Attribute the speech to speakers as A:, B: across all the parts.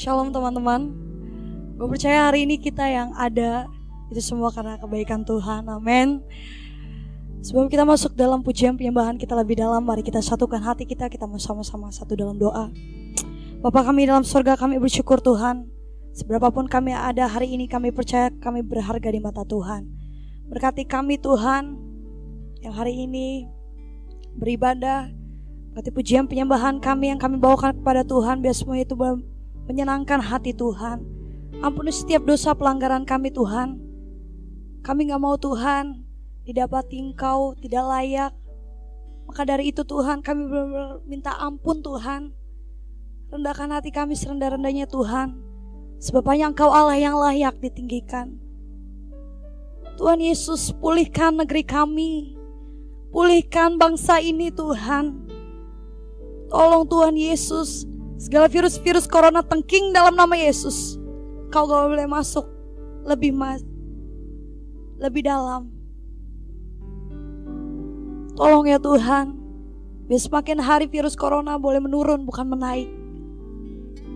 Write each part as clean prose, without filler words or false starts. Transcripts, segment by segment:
A: Shalom teman-teman. Gue percaya hari ini kita yang ada itu semua karena kebaikan Tuhan. Amin. Sebelum kita masuk dalam pujian penyembahan kita lebih dalam, mari kita satukan hati kita mau sama-sama satu dalam doa. Bapa kami dalam surga, kami bersyukur Tuhan. Seberapapun kami ada hari ini, kami percaya kami berharga di mata Tuhan. Berkati kami Tuhan yang hari ini beribadah. Berkati pujian penyembahan kami yang kami bawakan kepada Tuhan, biar semua itu menyenangkan hati Tuhan. Ampuni setiap dosa pelanggaran kami Tuhan. Kami gak mau Tuhan didapati Engkau tidak layak. Maka dari itu Tuhan, kami benar-benar minta ampun Tuhan. Rendahkan hati kami serendah-rendahnya Tuhan, sebab hanya Engkau Allah yang layak ditinggikan. Tuhan Yesus, pulihkan negeri kami, pulihkan bangsa ini Tuhan. Tolong Tuhan Yesus, segala virus-virus corona tengking dalam nama Yesus. Kau gak boleh masuk lebih dalam. Tolong ya Tuhan, biar semakin hari virus corona boleh menurun bukan menaik.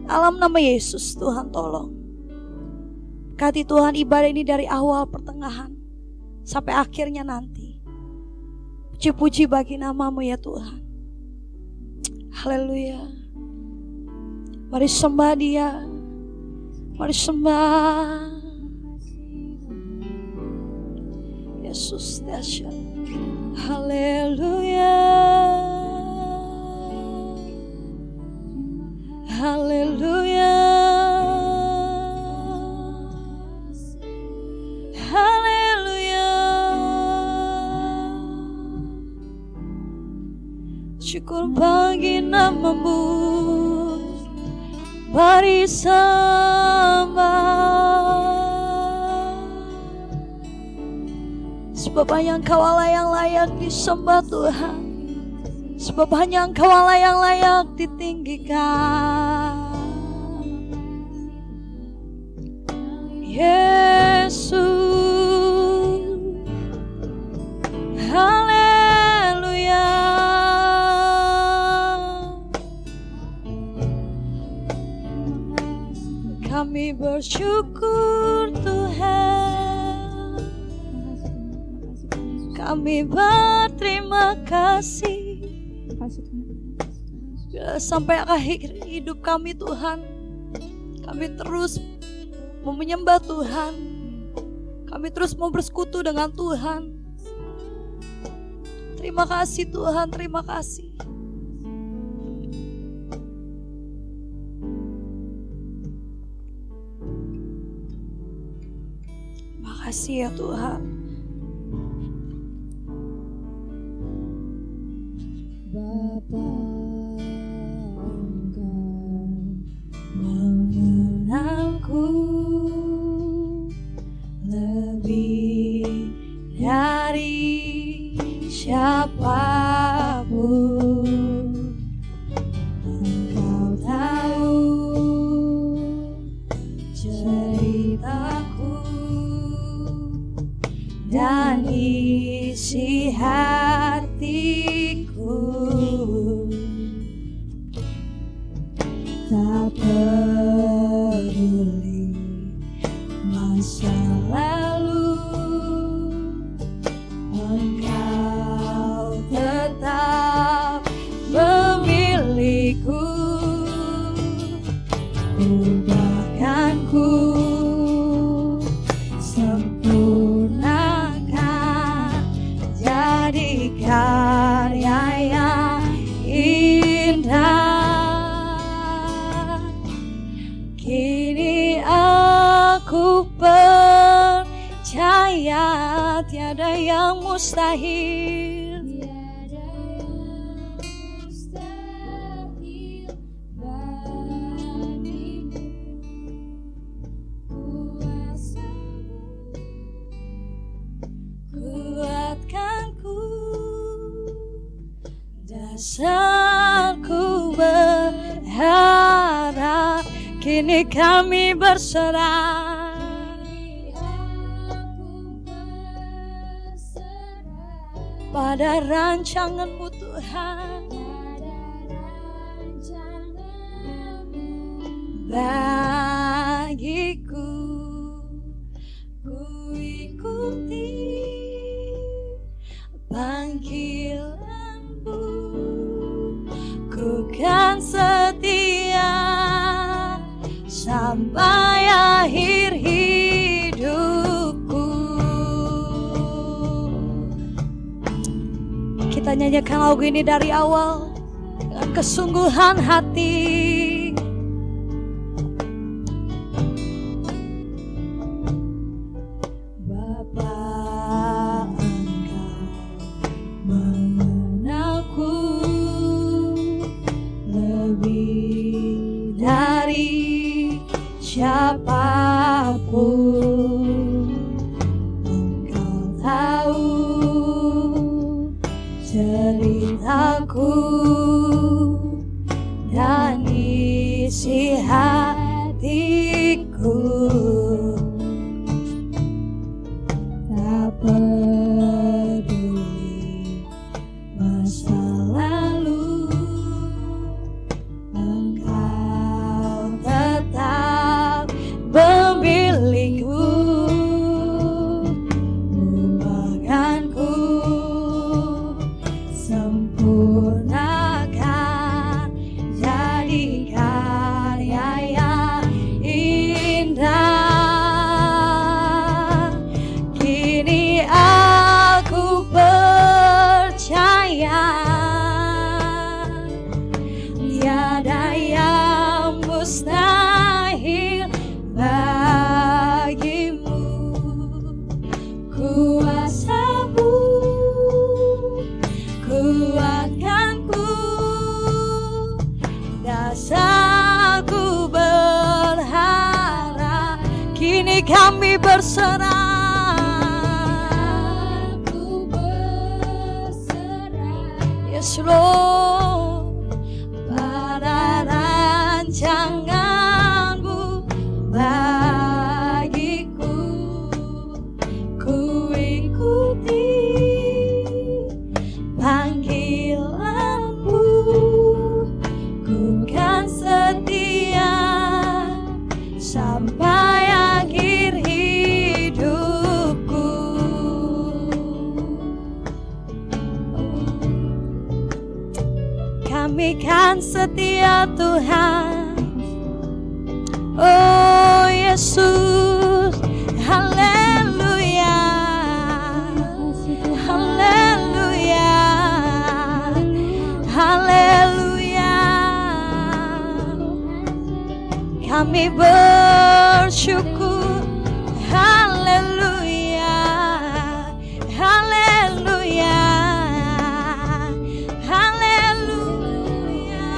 A: Dalam nama Yesus Tuhan tolong. Berkati Tuhan ibadah ini dari awal pertengahan sampai akhirnya nanti. Puji-puji bagi nama-Mu ya Tuhan. Haleluya. Mari sembah Dia. Mari sembah Yesus dahsyat. Haleluya. Haleluya. Haleluya. Syukur bagi nama-Mu. Mari sembah. Sebab hanya Engkau Allah yang layak disembah Tuhan. Sebab hanya Engkau Allah yang layak ditinggikan. Yesus. Haleluya. Kami bersyukur Tuhan. Kami berterima kasih. Sampai akhir hidup kami Tuhan, kami terus mau menyembah Tuhan. Kami terus mau bersekutu dengan Tuhan. Terima kasih Tuhan, terima kasih. Terima kasih ya Tuhan. Bapa, Engkau mengenalku lebih dari siapapun. Engkau tahu ceritaku dan isi hatiku. Tak peduli masa lalu, Engkau tetap memilihku. Ubahkanku, sempurnakan, jadi karya yang indah. Kini aku percaya tiada yang mustahil. Tiada yang mustahil bagimu. Kuatkanku, dasarku berharap. Kini kami berserah. Pada rancangan-Mu Tuhan. ku kan setia sampai akhir hidupku. Kita nyanyikan lagu ini dari awal dengan kesungguhan hati. Siapapun engkau tahu ceritaku dan isi hatiku. Tak peduli masa lalu, engkau tetap memilihku. Bukanku sempurnakan jadi karya yang indah. Kini aku percaya tiada yang mustahil bagimu. Kuasamu kuatkanku, dasarku berharap. Kini kami berserah, yes Lord, pada rancanganmu bagiku. Ku ikuti panggilanmu, ku kan setia sampai akhir hidupku. Kami kan setia Tuhan, oh Yesus, haleluya, haleluya, haleluya. Kami bersyukur, haleluya, haleluya, haleluya.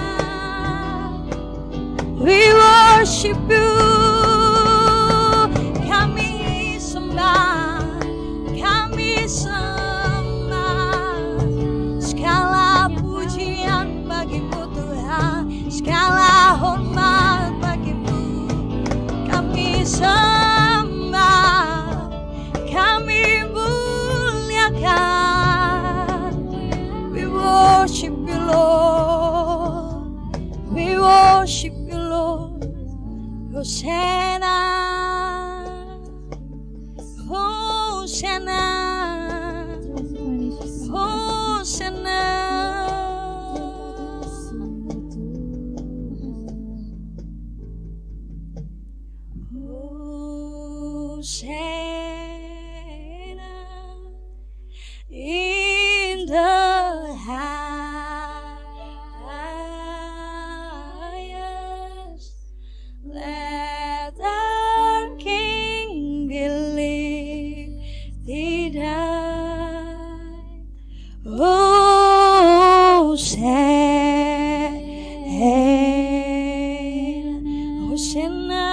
A: We worship you. Kami sembah, kami sembah. Segala pujian bagimu Tuhan, segala hormat bagimu. Kami sembah, kami muliakan. We worship you Lord, we worship you Lord. Hosanna, Hosanna, Hosanna. Hosanna in the highest. Let our King be lifted high. Hosanna, Hosanna,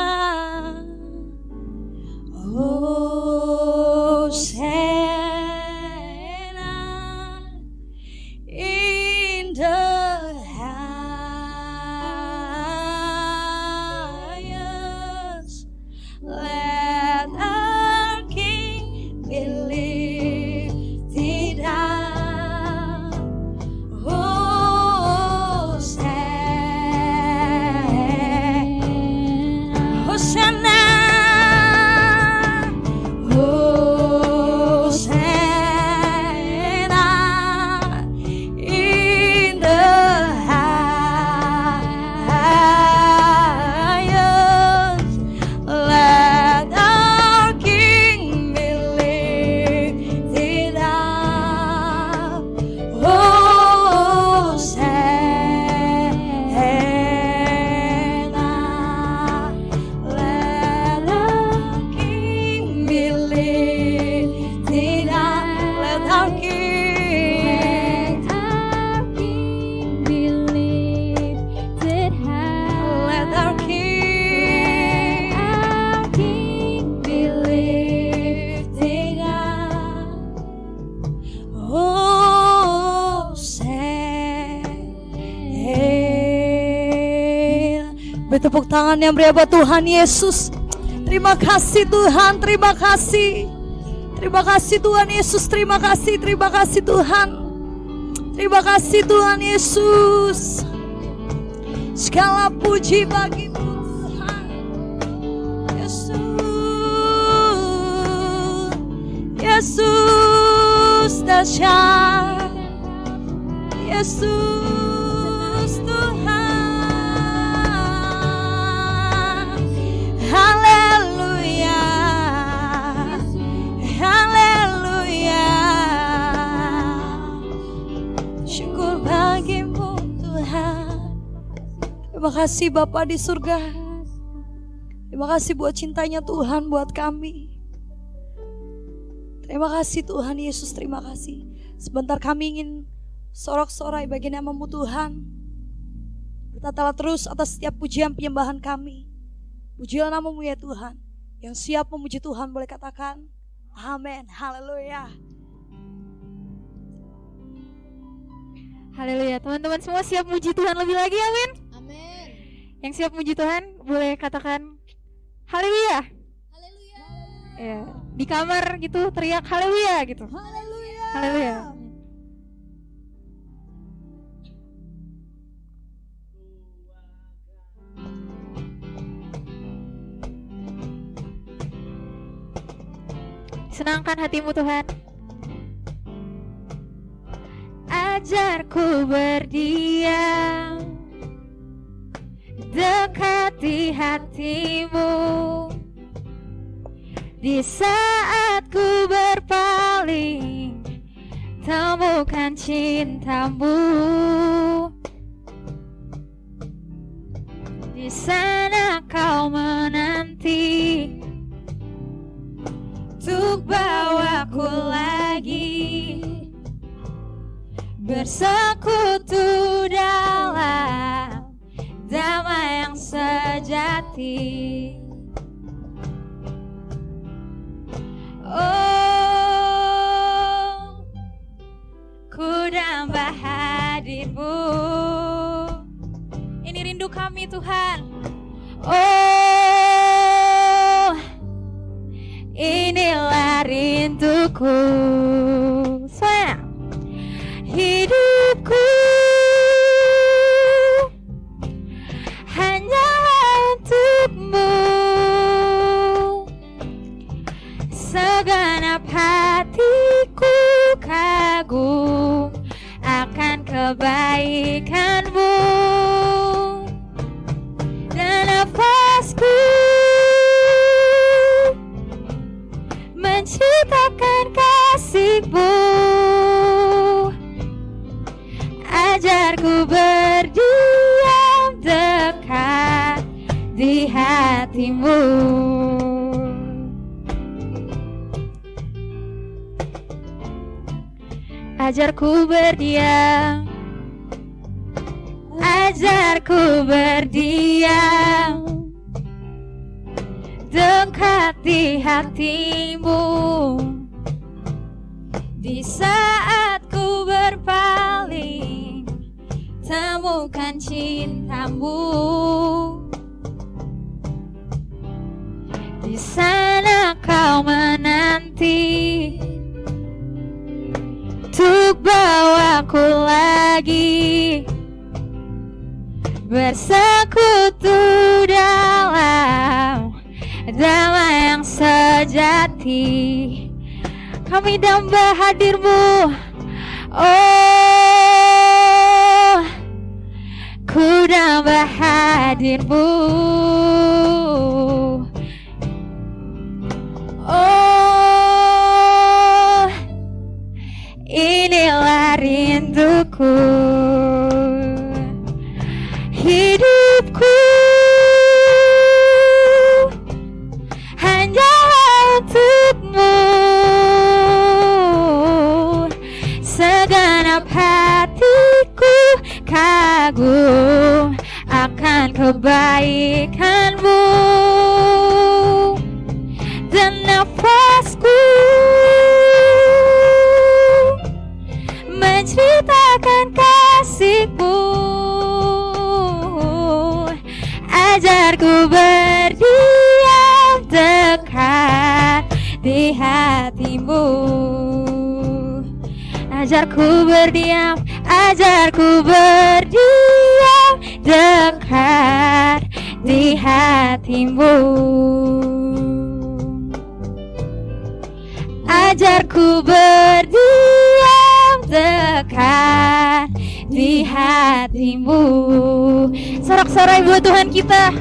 A: Beri tepuk tangan yang meriah buat Tuhan Yesus. Terima kasih Tuhan, terima kasih. Terima kasih Tuhan Yesus, terima kasih Tuhan. Terima kasih Tuhan Yesus. Segala puji bagimu Tuhan. Yesus dahsyat. Yesus Tuhan. Haleluya. Haleluya. Syukur bagimu Tuhan. Terima kasih Bapa di surga. Terima kasih buat cintanya Tuhan buat kami. Terima kasih Tuhan Yesus, terima kasih. Sebentar kami ingin sorak-sorai bagi nama-Mu Tuhan. Bertatalah terus atas setiap pujian penyembahan kami. Pujilah nama-Mu ya Tuhan. Yang siap memuji Tuhan boleh katakan amin, haleluya.
B: Haleluya, teman-teman semua siap muji Tuhan lebih lagi, amin.
C: Amin.
B: Yang siap muji Tuhan boleh katakan haleluya.
C: Haleluya.
B: Ya, di kamar gitu teriak haleluya gitu.
C: Haleluya.
B: Haleluya. Senangkan hatimu Tuhan. Ajarku berdiam, dekati hatimu. Di saat ku berpaling, temukan cintamu. Di sana kau menanti untuk bawaku lagi bersekutu dalam damai yang sejati. Oh, ku nambah hadirmu. Ini rindu kami Tuhan. Oh, inilah rinduku. Semuanya. Hidupku hanya untukmu. Segenap hatiku kagum akan kebaikanmu. Dan nafasku menciptakan kasih-Mu. Ajarku berdiam dekat di hati-Mu. Ajarku berdiam, ajarku berdiam dekat di hati-Mu. Di saat ku berpaling, temukan cinta-Mu. Di sana kau menanti untuk bawaku lagi bersekutu dalam damai yang sejati. Kami damba hadir-Mu. Oh, ku damba hadir-Mu. Oh, inilah rinduku. Hidupku hanya untuk-Mu. Segenap hatiku kagum akan kebaikan-Mu. Dan nafasku menciptakan kasih-Mu. ajarku berdiam dekat di hatimu. Ajarku berdiam dekat di hatimu. Ajarku berdiam dekat di hatimu. Sorak-sorai buat Tuhan kita.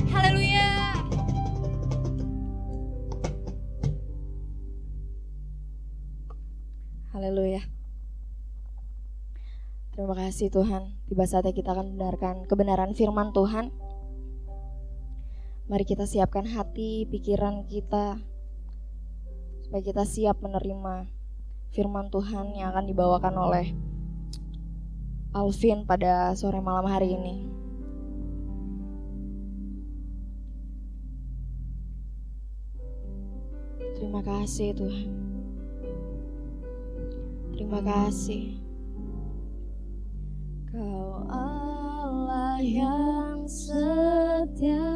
B: Haleluya.
D: Haleluya. Terima kasih Tuhan. Tiba saatnya kita akan mendengarkan kebenaran firman Tuhan. Mari kita siapkan hati, pikiran kita, supaya kita siap menerima firman Tuhan yang akan dibawakan oleh Alvin pada sore malam hari ini. Terima kasih Tuhan. Terima kasih. Kau Allah yang setia,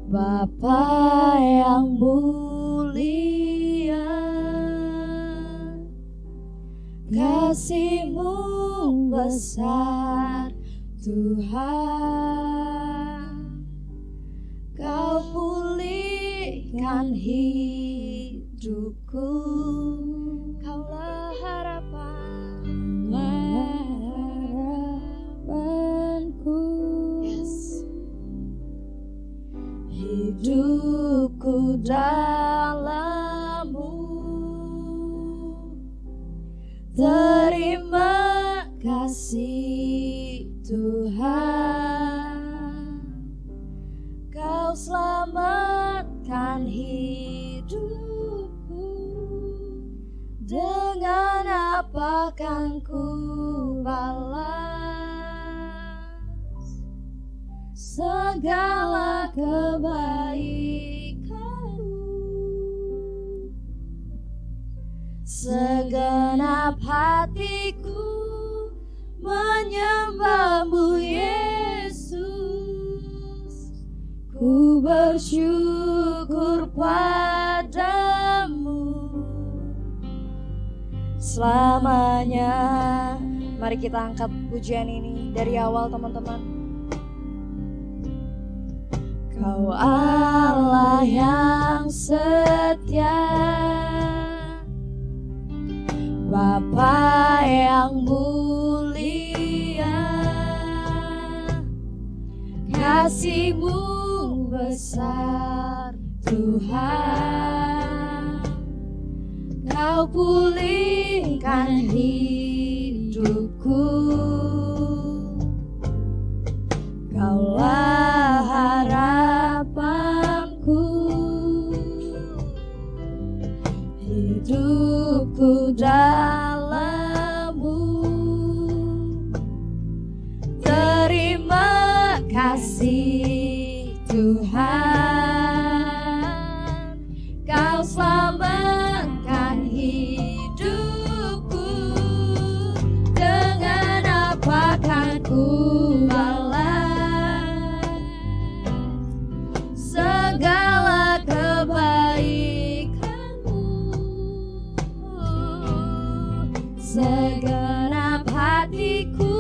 D: Bapa yang mulia, kasih-Mu besar Tuhan. Kau pulihkan hidupku, Kaulah harapanku. Yes. Hidupku dalam-Mu, terima kasih Tuhan. Kau selamatkan hidupku, dengan apa kan ku balas segala kebaikan-Mu. Segenap hatiku menyembah-Mu Yesus, ku bersyukur padamu selamanya. Mari kita angkat pujian ini dari awal teman-teman. Kau Allah yang setia, Bapa yang mulia, kasih-Mu besar Tuhan. Kau pulihkan hidupku, Kaulah harapanku. Hidupku dalam-Mu, terima kasih Tuhan. Kau selamatkan hidupku, dengan apa kan ku balas segala kebaikan-Mu. Segenap hatiku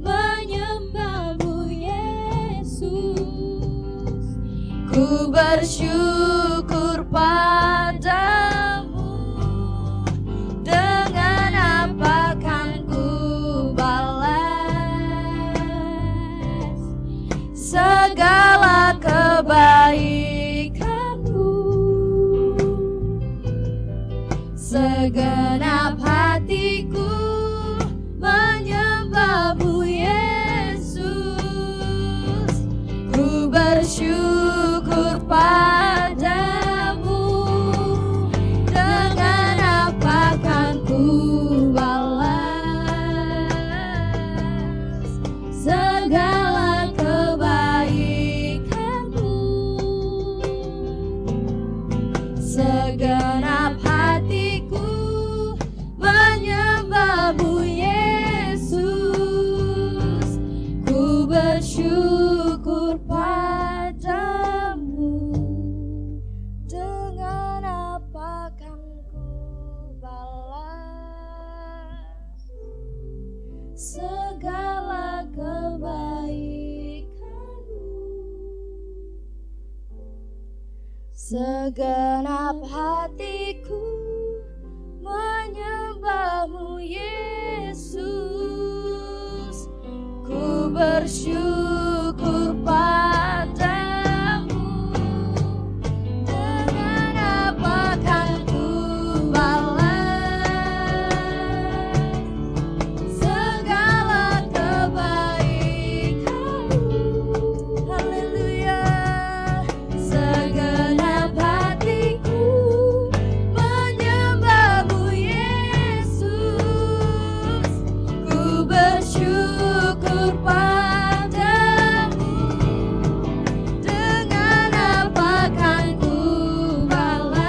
D: menyembah-Mu Yesus, ku bersyukur padamu, dengan apa kan ku balas segala kebaikan-Mu. Segenap hatiku menyembah-Mu Yesus, ku bersyukur padamu,
C: segala kebaikan-Mu. Segenap hatiku menyembah-Mu Yesus. Ku bersyukur padamu. Dengan apa kan ku balas segala kebaikan-Mu. Haleluya. Segenap hatiku menyembah-Mu Yesus. Ku bersyukur padamu. Dengan apa kan ku balas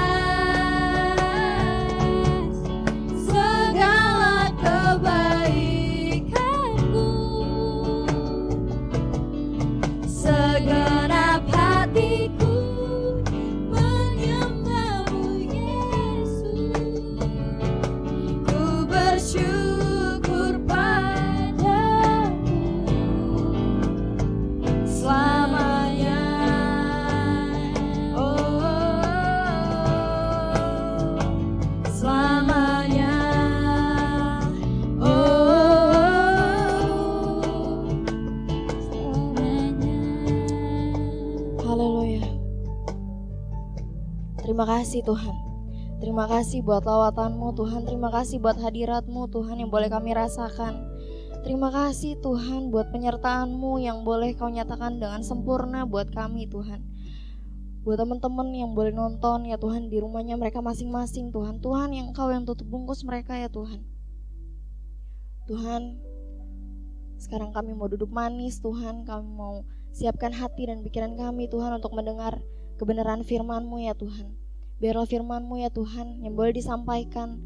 C: segala kebaikan-Mu. Segenap hatiku menyembah-Mu Yesus. Ku bersyukur padamu selamanya. Oh, selamanya.
D: Haleluya. Terima kasih Tuhan. Terima kasih buat lawatan-Mu Tuhan. Terima kasih buat hadirat-Mu Tuhan yang boleh kami rasakan. Terima kasih Tuhan buat penyertaan-Mu yang boleh Kau nyatakan dengan sempurna buat kami Tuhan. Buat teman-teman yang boleh nonton ya Tuhan di rumahnya mereka masing-masing Tuhan. Tuhan yang Engkau yang tutup bungkus mereka ya Tuhan. Tuhan, sekarang kami mau duduk manis Tuhan. Kami mau siapkan hati dan pikiran kami Tuhan untuk mendengar kebenaran firman-Mu ya Tuhan. Biarlah firman-Mu ya Tuhan yang boleh disampaikan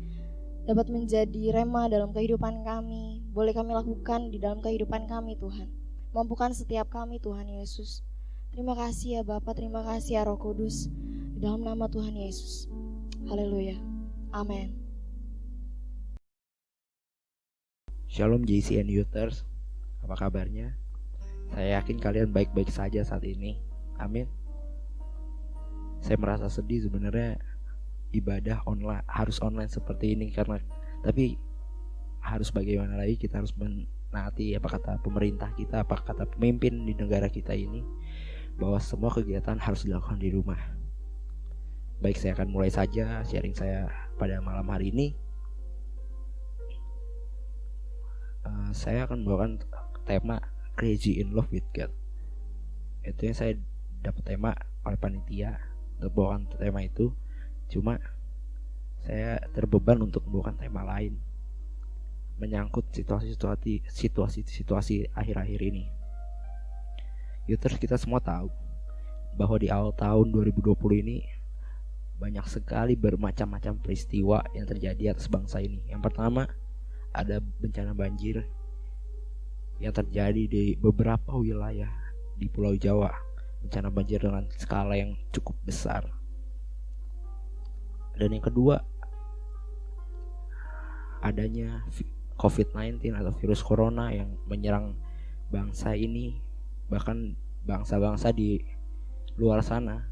D: dapat menjadi rema dalam kehidupan kami. Boleh kami lakukan di dalam kehidupan kami Tuhan. Mampukan setiap kami Tuhan Yesus. Terima kasih ya Bapa, terima kasih ya Roh Kudus. Di dalam nama Tuhan Yesus. Haleluya. Amin.
E: Shalom JCN Youthers, apa kabarnya? Saya yakin kalian baik-baik saja saat ini. Amin. Saya merasa sedih sebenarnya ibadah online harus online seperti ini tapi harus bagaimana lagi, kita harus menaati apa kata pemerintah kita, apa kata pemimpin di negara kita ini, bahwa semua kegiatan harus dilakukan di rumah. Baik, saya akan mulai saja sharing saya pada malam hari ini. Saya akan membawakan tema Crazy in Love with God. Itu yang saya dapat tema oleh panitia untuk membawakan tema itu. Cuma saya terbeban untuk membawakan tema lain menyangkut situasi akhir-akhir ini. Youthers, kita semua tahu bahwa di awal tahun 2020 ini banyak sekali bermacam-macam peristiwa yang terjadi atas bangsa ini. Yang pertama, ada bencana banjir yang terjadi di beberapa wilayah di Pulau Jawa. Bencana banjir dengan skala yang cukup besar. Dan yang kedua, adanya COVID-19 atau virus corona yang menyerang bangsa ini, bahkan bangsa-bangsa di luar sana.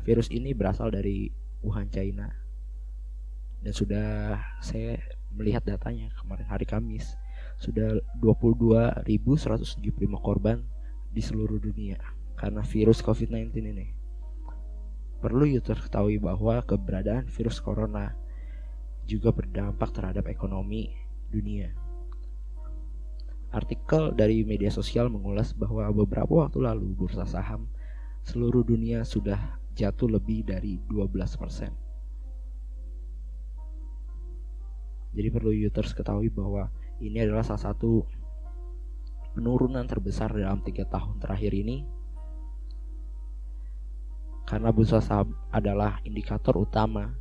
E: Virus ini berasal dari Wuhan, China. Dan sudah saya melihat datanya kemarin hari Kamis, sudah 22.175 korban di seluruh dunia karena virus COVID-19 ini. Perlu Youthers ketahui bahwa keberadaan virus corona juga berdampak terhadap ekonomi dunia. Artikel dari media sosial mengulas bahwa beberapa waktu lalu bursa saham seluruh dunia sudah jatuh lebih dari 12%. Jadi perlu Youthers ketahui bahwa ini adalah salah satu penurunan terbesar dalam 3 tahun terakhir ini, karena bursa saham adalah indikator utama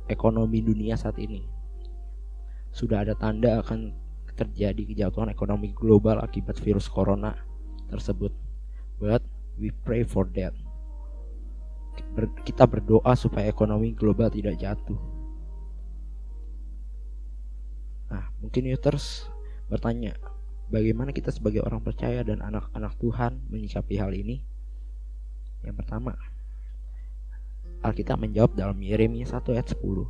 E: ekonomi dunia saat ini. Sudah ada tanda akan terjadi kejatuhan ekonomi global akibat virus corona tersebut. But we pray for that. Kita berdoa supaya ekonomi global tidak jatuh. Nah, mungkin Youters bertanya, bagaimana kita sebagai orang percaya dan anak-anak Tuhan menyikapi hal ini? Yang pertama, Alkitab menjawab dalam Yeremia 1 ayat 10.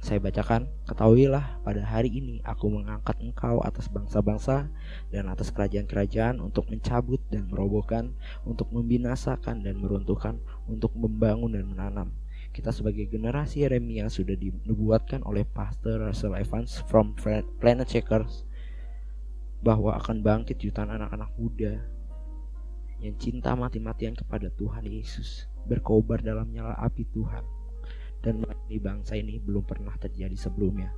E: Saya bacakan, ketahuilah pada hari ini aku mengangkat engkau atas bangsa-bangsa dan atas kerajaan-kerajaan untuk mencabut dan merobohkan, untuk membinasakan dan meruntuhkan, untuk membangun dan menanam. Kita sebagai generasi Yeremia sudah dinubuatkan oleh Pastor Russell Evans from Planet Checkers bahwa akan bangkit jutaan anak-anak muda yang cinta mati-matian kepada Tuhan Yesus, berkobar dalam nyala api Tuhan. Dan melayani bangsa ini belum pernah terjadi sebelumnya.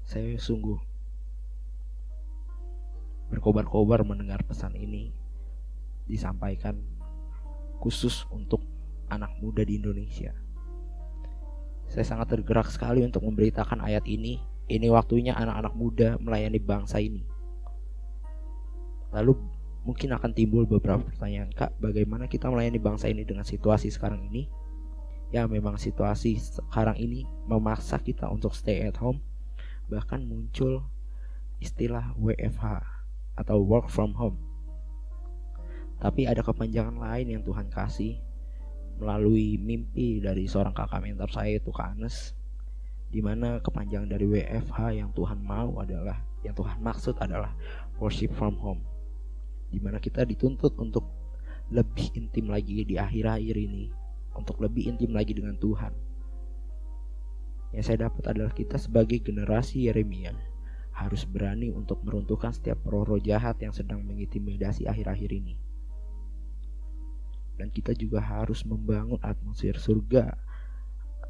E: Saya sungguh berkobar-kobar mendengar pesan ini disampaikan khusus untuk anak muda di Indonesia. Saya sangat tergerak sekali untuk memberitakan ayat ini. Ini waktunya anak-anak muda melayani bangsa ini. Lalu mungkin akan timbul beberapa pertanyaan, Kak, bagaimana kita melayani bangsa ini dengan situasi sekarang ini? Ya, memang situasi sekarang ini memaksa kita untuk stay at home. Bahkan muncul istilah WFH atau work from home. Tapi ada kepanjangan lain yang Tuhan kasih melalui mimpi dari seorang kakak mentor saya, itu Kak Anes, di mana kepanjangan dari WFH yang Tuhan mau adalah, yang Tuhan maksud adalah worship from home, di mana kita dituntut untuk lebih intim lagi di akhir-akhir ini, untuk lebih intim lagi dengan Tuhan. Yang saya dapat adalah kita sebagai generasi Yeremia harus berani untuk meruntuhkan setiap roh-roh jahat yang sedang mengintimidasi akhir-akhir ini. Dan kita juga harus membangun atmosfer surga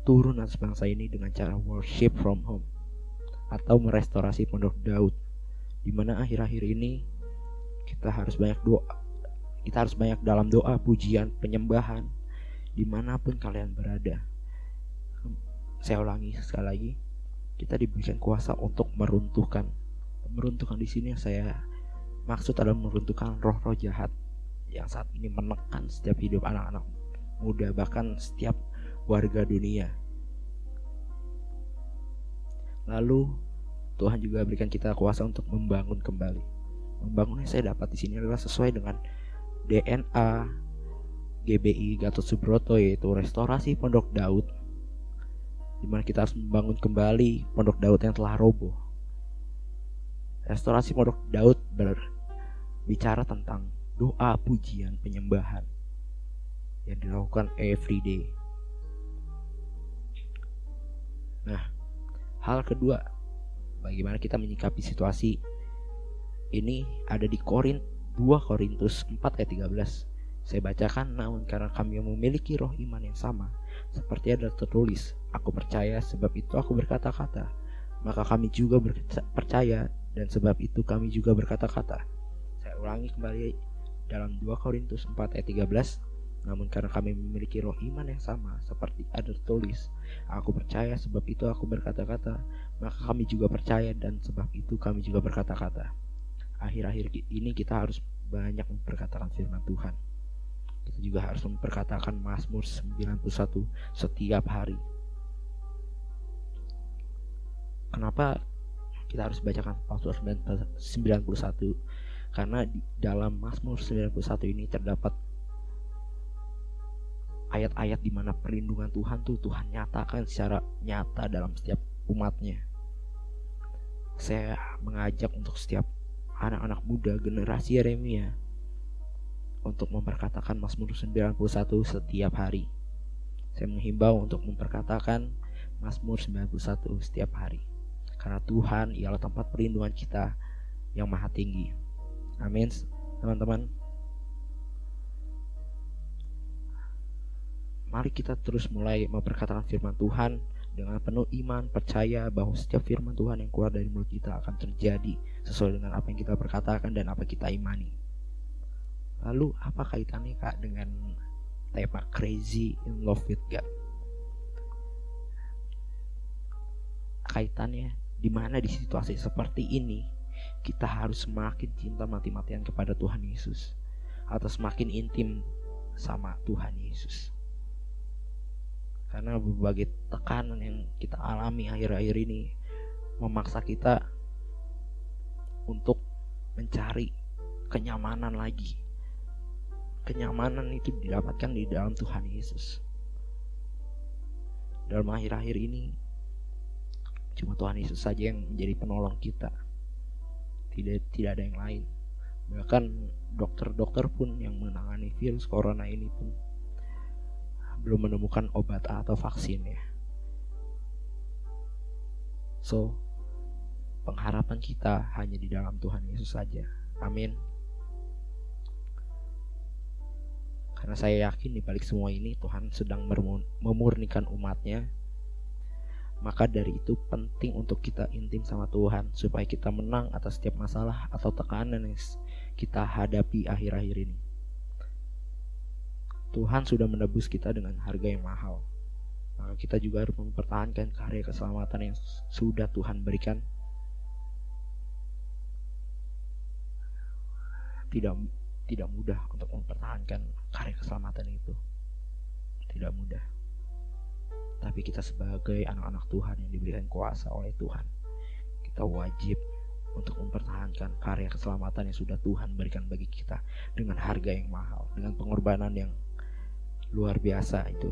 E: turun atas bangsa ini dengan cara worship from home atau merestorasi Pondok Daud, di mana akhir-akhir ini kita harus banyak doa. Kita harus banyak dalam doa, pujian, penyembahan dimanapun kalian berada. Saya ulangi sekali lagi, kita diberikan kuasa untuk meruntuhkan. Meruntuhkan di sini yang saya maksud adalah meruntuhkan roh-roh jahat yang saat ini menekan setiap hidup anak-anak muda, bahkan setiap warga dunia. Lalu Tuhan juga berikan kita kuasa untuk membangun kembali. Membangun yang saya dapat di sini adalah sesuai dengan DNA GBI Gatot Subroto, yaitu restorasi Pondok Daud, di mana kita harus membangun kembali Pondok Daud yang telah roboh. Restorasi Pondok Daud berbicara tentang doa, pujian, penyembahan yang dilakukan every day. Nah, hal kedua, bagaimana kita menyikapi situasi ini ada di 2 Korintus 4 ayat 13. Saya bacakan, namun karena kami memiliki roh iman yang sama, seperti ada tertulis, aku percaya sebab itu aku berkata-kata, maka kami juga percaya dan sebab itu kami juga berkata-kata. Saya ulangi kembali dalam 2 Korintus 4 ayat 13, namun karena kami memiliki roh iman yang sama, seperti ada tertulis, aku percaya sebab itu aku berkata-kata, maka kami juga percaya dan sebab itu kami juga berkata-kata. Akhir-akhir ini kita harus banyak memperkatakan firman Tuhan. Kita juga harus memperkatakan Mazmur 91 setiap hari. Kenapa kita harus bacakan Mazmur 91? Karena di dalam Mazmur 91 ini terdapat ayat-ayat di mana perlindungan Tuhan Tuhan nyatakan secara nyata dalam setiap umatnya. Saya mengajak untuk setiap anak-anak muda generasi Yeremia untuk memperkatakan Mazmur 91 setiap hari. Saya menghimbau untuk memperkatakan Mazmur 91 setiap hari, karena Tuhan ialah tempat perlindungan kita yang maha tinggi. Amin, teman-teman. Mari kita terus mulai memperkatakan firman Tuhan dengan penuh iman, percaya bahwa setiap firman Tuhan yang keluar dari mulut kita akan terjadi sesuai dengan apa yang kita perkatakan dan apa kita imani. Lalu apa kaitannya, Kak, dengan tema Crazy in Love with God? Kaitannya di mana di situasi seperti ini kita harus semakin cinta mati-matian kepada Tuhan Yesus atau semakin intim sama Tuhan Yesus. Karena berbagai tekanan yang kita alami akhir-akhir ini memaksa kita untuk mencari kenyamanan lagi. Kenyamanan itu didapatkan di dalam Tuhan Yesus. Dalam akhir-akhir ini cuma Tuhan Yesus saja yang menjadi penolong kita. Tidak ada yang lain. Bahkan dokter-dokter pun yang menangani virus corona ini pun belum menemukan obat atau vaksinnya. So, pengharapan kita hanya di dalam Tuhan Yesus saja. Amin. Karena saya yakin di balik semua ini Tuhan sedang memurnikan umatnya. Maka dari itu penting untuk kita intim sama Tuhan supaya kita menang atas setiap masalah atau tekanan yang kita hadapi akhir-akhir ini. Tuhan sudah menebus kita dengan harga yang mahal. Maka kita juga harus mempertahankan karya keselamatan yang sudah Tuhan berikan. Tidak mudah untuk mempertahankan karya keselamatan itu. Tidak mudah. Tapi kita sebagai anak-anak Tuhan yang diberikan kuasa oleh Tuhan, kita wajib untuk mempertahankan karya keselamatan yang sudah Tuhan berikan bagi kita dengan harga yang mahal, dengan pengorbanan yang luar biasa itu.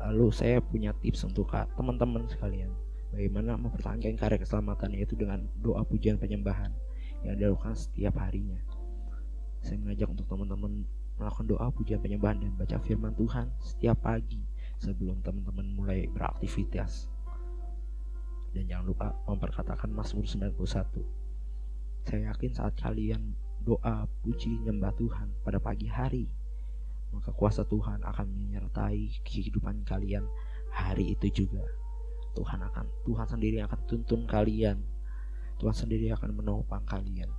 E: Lalu saya punya tips untuk teman-teman sekalian, bagaimana mempertahankan karya keselamatan, yaitu dengan doa pujian penyembahan yang dilakukan setiap harinya. Saya mengajak untuk teman-teman melakukan doa pujian penyembahan dan baca firman Tuhan setiap pagi sebelum teman-teman mulai beraktivitas. Dan jangan lupa memperkatakan Mazmur 91. Saya yakin saat kalian doa, puji, nyembah Tuhan pada pagi hari, maka kuasa Tuhan akan menyertai kehidupan kalian hari itu juga. Tuhan sendiri akan tuntun kalian. Tuhan sendiri akan menopang kalian.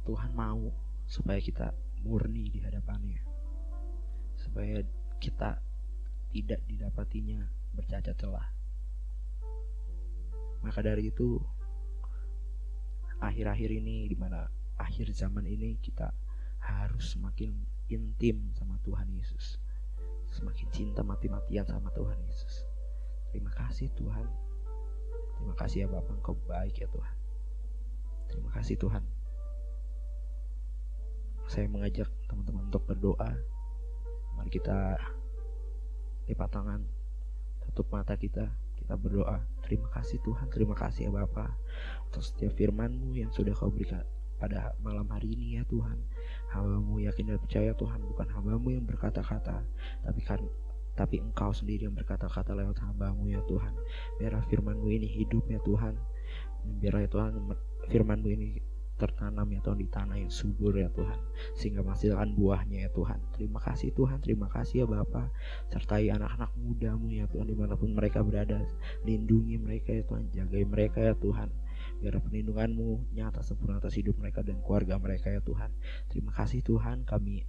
E: Tuhan mau supaya kita murni di hadapannya, supaya kita tidak didapatinya bercacat celah. Maka dari itu, akhir-akhir ini, di mana akhir zaman ini, kita harus semakin intim sama Tuhan Yesus, semakin cinta mati-matian sama Tuhan Yesus. Terima kasih Tuhan. Terima kasih ya Bapa, Engkau baik ya Tuhan. Terima kasih Tuhan. Saya mengajak teman-teman untuk berdoa. Mari kita lipat tangan, tutup mata kita berdoa. Terima kasih Tuhan, terima kasih ya Bapa untuk setiap firman-Mu yang sudah Kau berikan pada malam hari ini ya Tuhan. Hamba-Mu yakin dan percaya Tuhan, bukan hamba-Mu yang berkata-kata, tapi Engkau sendiri yang berkata-kata lewat hamba-Mu ya Tuhan. Biarlah firman-Mu ini hidup ya Tuhan. Biarlah ya Tuhan firman-Mu ini tertanam ya Tuhan di tanah yang subur ya Tuhan, sehingga menghasilkan buahnya ya Tuhan. Terima kasih Tuhan, terima kasih ya Bapa. Sertai anak-anak muda-Mu ya Tuhan, dimanapun mereka berada. Lindungi mereka ya Tuhan, jagai mereka ya Tuhan. Biar perlindungan-Mu nyata sempurna atas hidup mereka dan keluarga mereka ya Tuhan. Terima kasih Tuhan, kami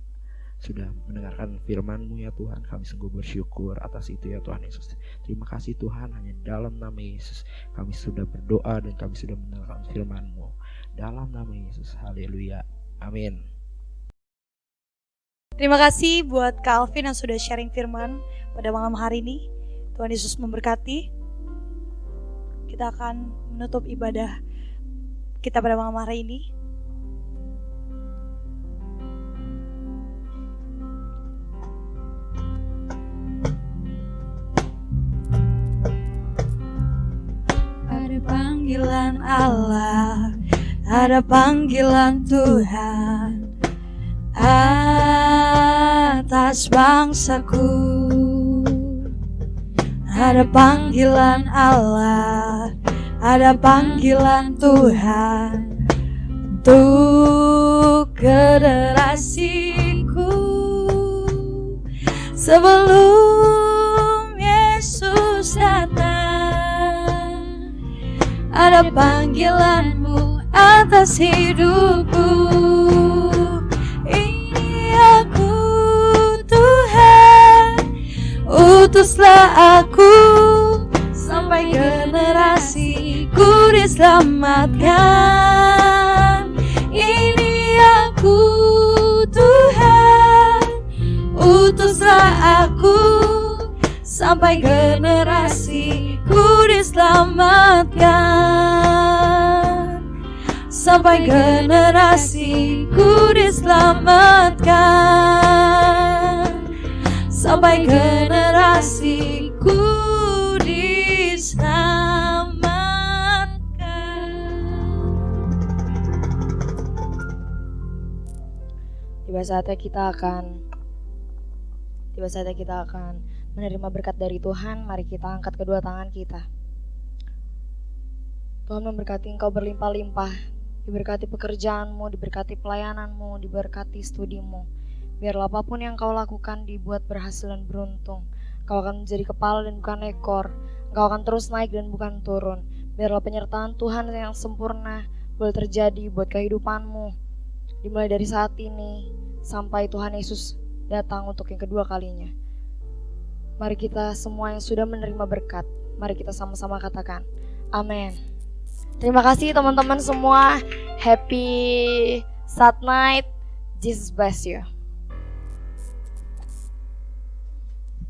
E: sudah mendengarkan firman-Mu ya Tuhan. Kami sungguh bersyukur atas itu ya Tuhan Yesus. Terima kasih Tuhan, hanya dalam nama Yesus kami sudah berdoa dan kami sudah mendengarkan firman-Mu. Dalam nama Yesus, haleluya, amin.
A: Terima kasih buat Kak Alvin yang sudah sharing firman pada malam hari ini. Tuhan Yesus memberkati. Kita akan menutup ibadah kita pada malam hari ini. Ada panggilan Allah, ada panggilan Tuhan atas bangsaku. Ada panggilan Allah, ada panggilan Tuhan untuk generasiku. Sebelum Yesus datang, ada panggilan-Mu atas hidupku. Ini aku Tuhan, utuslah aku sampai generasiku diselamatkan. Ini aku
C: utuslah aku sampai generasiku diselamatkan, sampai generasiku diselamatkan, sampai generasiku diselamatkan.
D: Tiba saatnya kita akan menerima berkat dari Tuhan. Mari kita angkat kedua tangan kita. Tuhan memberkati engkau berlimpah-limpah, diberkati pekerjaanmu, diberkati pelayananmu, diberkati studimu. Biarlah apapun yang kau lakukan dibuat berhasil dan beruntung. Kau akan menjadi kepala dan bukan ekor. Kau akan terus naik dan bukan turun. Biarlah penyertaan Tuhan yang sempurna boleh terjadi buat kehidupanmu, dimulai dari saat ini sampai Tuhan Yesus datang untuk yang kedua kalinya. Mari kita semua yang sudah menerima berkat, mari kita sama-sama katakan amin. Terima kasih teman-teman semua. Happy Saat Night. Jesus bless you.